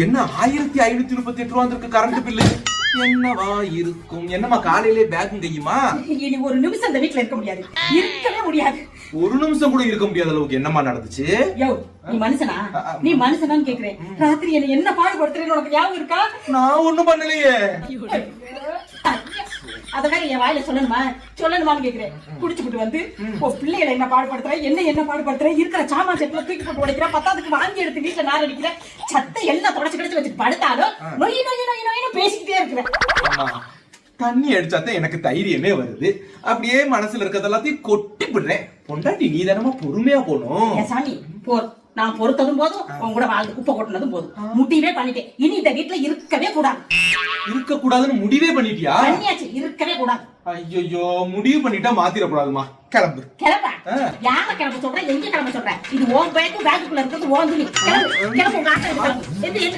என்ன 1538 ரூபா இருக்கு கரண்ட் பில்லு? என்னவா இருக்கும்? என்னமா காலையிலே பேக்கும் கையுமா? இனி ஒரு நிமிஷம் இந்த வீட்ல இருக்க முடியாது, இருக்கவே முடியாது. ஒரு நிமிஷம் கூட இருக்க முடியாத அளவுக்கு என்னமா நடந்துச்சு? யோ, நீ மனுஷனா? நீ மனுஷனான்னு கேக்குறேன். ராத்திரி என்ன பாடுபடுத்துறேன்னு உனக்கு ஞாபகம் இருக்கா? நான் ஒண்ணும் பண்ணலையே. அத வேற என் வாயில சொல்லணுமான்னு கேக்குறேன். குடிச்சுக்கிட்டு வந்து பிள்ளைகளை என்ன பாடுபடுத்துற, என்ன பாடுபடுத்துற, இருக்கிற சாமான் செட்ல தூக்கி போட்டு உடைக்கிற, பத்தாவதுக்கு வாங்கி எடுத்து வீட்டுல நார் அடிக்கிற, சத்தை எல்லாம் தொடச்சு கிடைச்சு வச்சுட்டு படுத்தாலும் நொய் நொய் நொய் நொய்னு பேசிக்கிட்டே இருக்கிறேன். தண்ணி அடிச்சாதான் எனக்கு தைரியமே வருது. அப்படியே மனசுல இருக்கிறது எல்லாத்தையும் கொட்டி விடுறேன். பொண்டாட்டி நீ தானமா பொறுமையா போகணும். சாமி போர், நான் பொறுத்ததும் போதும், உன் கூட வாழ்ந்து குப்பை கொட்டினதும் போதும். முடிவே பண்ணிட்டேன், இனி இந்த வீட்டுல இருக்கவே கூடாது. இருக்க கூடாதுன்னு முடிவே பண்ணிட்டியா? பண்ணியாச்சு, இருக்கவே கூடாது. ஐயோ, முடிவு பண்ணிட்டா மாத்திரக்கூடாதுமா. கிளம்பு. கிளம்ப? யார கிளம்ப சொல்ற, எங்க கிளம்ப சொல்ற? இது உன் பேக்குக்குள்ள இருக்கிறது ஓன் துணி. கிளம்பு, கிளம்பு.